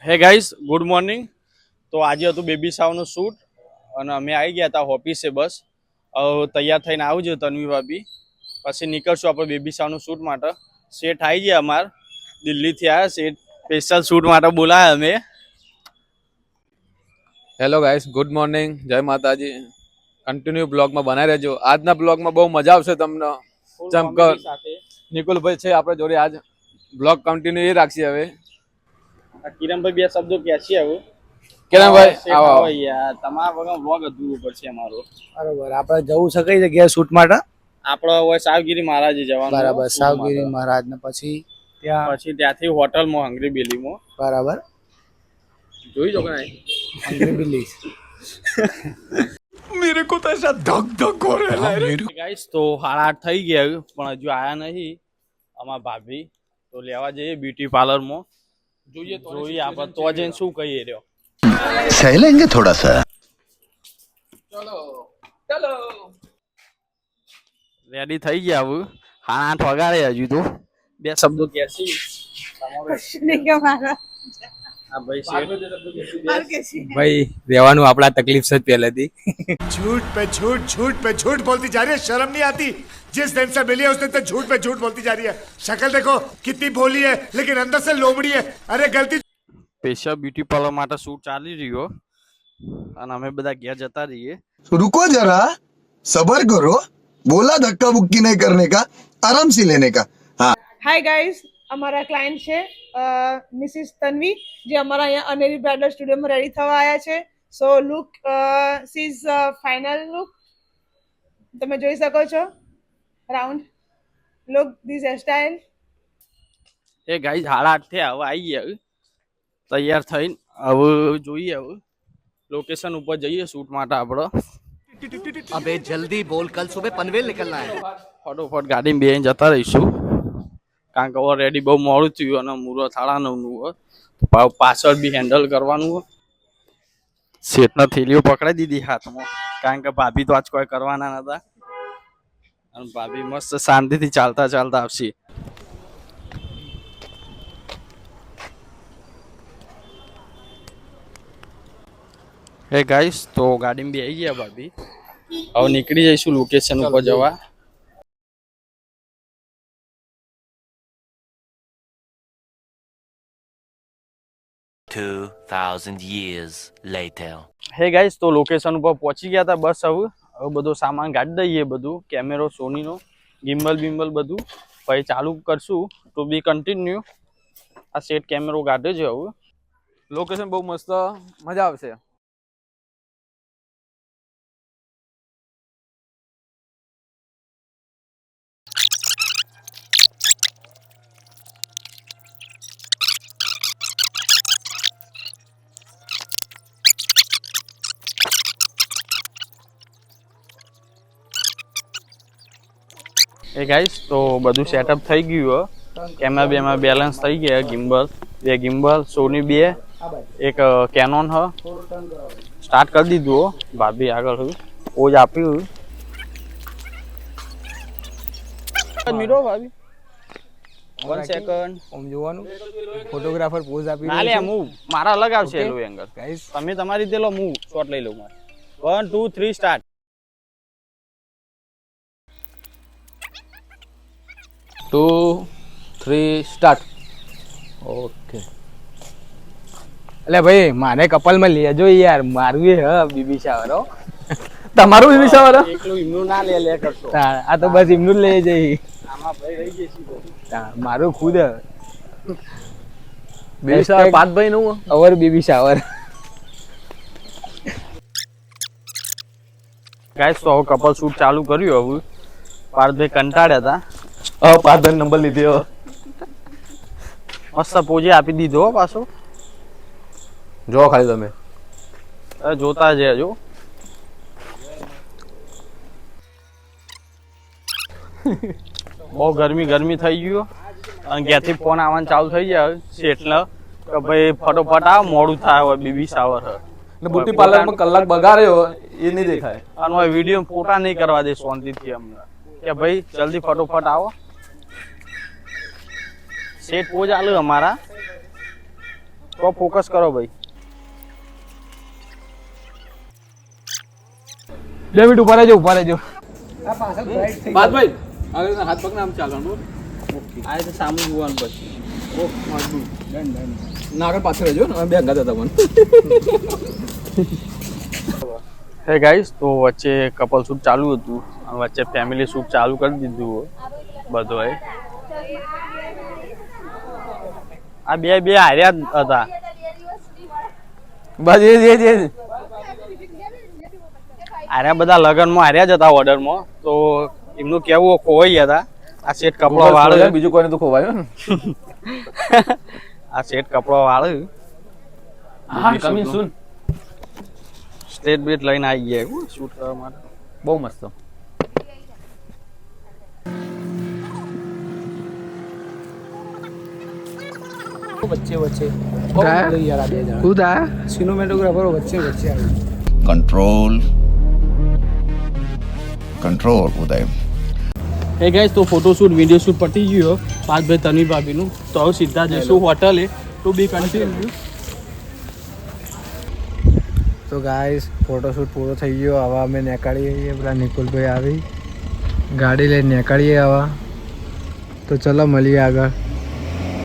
હે guys good morning. તો આજે હતું બેબી શાવરનું શૂટ અને અમે આવી ગયા હતા ઓફિસે. બસ હવે તૈયાર થઈને આવજો તન્વી ભાભી, પછી નીકળશું આપણે બેબી શાવરનું શૂટ માટે. સેટ આવી ગયા અમાર દિલ્હીથી આવ્યા સેટ, સ્પેશિયલ શૂટ માટે બોલાયા અમે. હેલો ગાઈસ, ગુડ મોર્નિંગ, જય માતાજી. કન્ટિન્યુ બ્લોગમાં બનાવી રહેજો. આજના બ્લોગમાં બહુ મજા આવશે તમને. ચમકર નિકુલભાઈ છે આપણે જોડે, આજ બ્લોગ કન્ટિન્યુ એ રાખશે. હવે કિરણભાઈ બે શબ્દો કહે છે. હવે કિરણભાઈ આવો યાર, તમારા વગર બ્લોગ અધૂરો પડશે અમારો. બરાબર, આપણે જવું છે કઈ જગ્યાએ શૂટ માટે? આપણે હવે સાવગીરી મહારાજે જવાનું. બરાબર, સાવગીરી મહારાજ ને પછી ત્યાંથી હોટલમાં હંગરી બેલીમાં. બરાબર, જોઈ જો કે હંગરી બિલી. મેરે કો તો એસા ધક ધક હો રહા હે. ગાઈસ તો 8:30 થઈ ગયા પણ હજુ આયા નહીં અમારા ભાભી. તો લેવા જઈએ બ્યુટી પાર્લરમાં. જોઈએ આપણે તો જઈને શું કહીએ રહ્યો. सह लेंगे थोड़ा सा. ચલો રેડી થઈ ગયા હવે. 8:30 વગાડે હજુ તો બે શબ્દો કે છે. ભાઈ રહેવાનું આપણા તકલીફ છે પહેલેથી. झूठ पे झूठ बोलती जा रही है, शर्म नहीं आती? जिस दिन से मिली है उस दिन से झूठ पे झूठ बोलती जा रही है. शक्ल देखो कितनी भोली है लेकिन अंदर से लोमड़ी है. अरे गलती સ્પેશિયલ બ્યુટી પાર્લર માટે શૂટ ચાલી રહ્યો અને અમે બધા ઘેર જતા રહીએ. रुको जरा, सबर करो. बोला धक्का बुक्की नहीं करने का, आराम से लेने का. हाँ. હાય ગાઈઝ, અમારા ક્લાયન્ટ છે મિસિસ તન્વી, જે અમારા અહીંયા અનેરી બ્રાઇડલ સ્ટુડિયોમાં રેડી થવા આવ્યા છે. So look she is final look, તમે જોઈ શકો છો. Round look, this hairstyle. એ ગાઈસ 8:30 થયા, હવે આવી ગયા તૈયાર થઈને. હવે જોઈએ હવે લોકેશન ઉપર જઈએ શૂટ માટે. આપણે अबे जल्दी बोल, कल सुबह पनवेल निकलना है. ફટોફટ ગાડીમાં બેસીને જતા રહીશું, કારણ કે હવે રેડી બહુ મોડું થયું અને મુહૂર્ત 9:30 હોય. પાછળ બી હેન્ડલ કરવાનું હોય. શેઠના થેલીઓ પકડાઈ દીધી હાથમાં, કારણ કે ભાભી તો આજ કોઈ કરવાના નતા અને ભાભી મસ્ત શાંતિથી ચાલતા ચાલતા આવશે. હે ગાઈસ, તો ગાડીમાં બી આવી ગયા ભાભી. હવે નીકળી જઈશું લોકેશન ઉપર જવા. હે ગાઈસ, તો લોકેશન ઉપર પહોંચી ગયા હતા. બસ હવે બધો સામાન ગાડી દઈએ, બધું કેમેરો સોનીનો, ગિમ્બલ બિમ્બલ બધું પછી ચાલુ કરશું. તો બી કન્ટિન્યુ આ સેટ કેમેરો ગાડે છે. હવે લોકેશન બહુ મસ્ત, મજા આવશે. એ ગાઈસ, તો બધું સેટઅપ થઈ ગયું. કેમેરા બેમાં બેલેન્સ થઈ ગયા. ગિમ્બલ બે, ગિમ્બલ સોની બે, એક કેનોન હ. સ્ટાર્ટ કરી દીધું. ભાભી આગળ હોય પોઝ આપ્યું. મીરો ભાભી 1 સેકન્ડ ઓમ જોવાનું, ફોટોગ્રાફર પોઝ આપી ના લે, મૂવ મારા અલગ આવશે એલો એંગલ. ગાઈસ તમે તમારી રીતે લો, મૂવ શોટ લઈ લઉં મારે. 1 2 3 સ્ટાર્ટ. 2 3 સ્ટાર્ટ. ઓકે. એટલે ભાઈ મારે કપલમાં લેજો યાર, મારું એ હ બીબી શાવર. હો તમારું બીબી શાવર? એકલું એમનું ના લે કરશો. આ તો બસ એમનું જ લઈ જઈ. આમાં ભાઈ રહી જશે. મારું ખુદ બીબી શાવર પાતભાઈ નું અવર બીબી શાવર. ગાઈસ, તો હવે કપલ શૂટ ચાલુ કર્યું. હવે પાર્થભાઈ કંટાળ્યા હતા. પાતભાઈ નંબર લીધો, મસ્ત પોજે આપી દીધો પાછો. જો ખાલી તમે જોતા જ જો. બહુ ગરમી થઈ ગયું અને ઘેરથી ફોન આવવાનું ચાલુ થઈ જાય શેઠને કે ભાઈ ફટોફટ આવ, મોડું થાય. હવે બેબી શાવર હ ને બ્યુટી પાર્લરમાં કલાક બગાડ્યો એ નહીં દેખાય. અને વિડીયો ફોટા નહીં કરવા દે શાંતિથી અમને, કે ભાઈ જલ્દી ફટોફટ આવો. સેટ પોજ આલે અમારા તો ફોકસ કરો ભાઈ. 2 મિનિટ ઉભા રહેજો બાદભાઈ આગળ હાથ પગને આમ ચાલવાનું આ રીતે સામું જોવાનું પછી. ના આગળ પાછળ રહેજો ને બે અંગાત હતા મને હે ગાઈસ, તો વચ્ચે કપલ શૂટ ચાલુ હતું અને વચ્ચે ફેમિલી શૂટ ચાલુ કરી દીધું બધોએ. આ બે હાર્યા જ હતા. બસ એ હાર્યા બધા લગનમાં હાર્યા જ હતા ઓર્ડરમાં. તો એમનું કેવું ખોવાઈ ગયા હતા. આ સેટ કપડા વાળું બીજું કોઈને તો ખોવાયું ને આ સેટ કપડા વાળું કમી સુન સ્ટેટ બેટ લઈને આવી ગયા શૂટ કરવા માટે. બહુ મસ્ત વચ્ચે યાર આ બે જણા શું થાય સિનેમેટોગ્રાફરો વચ્ચે આવે. कंट्रोल उदय. હે ગાઈસ, તો ફોટોશૂટ વિડીયો શૂટ પતી ગયો પાર્થભાઈ તન્વી ભાભીનું. તો હવે સીધા જઈશું હોટલે. ટુ બી કન્ટિન્યુ. તો ગાઈસ ફોટોશૂટ પૂરો થઈ ગયો. હવે અમે નીકળીએ. પેલા નિકુલભાઈ આવી ગાડી લઈને નીકળીએ હવે. તો ચલો મળીએ આગળ.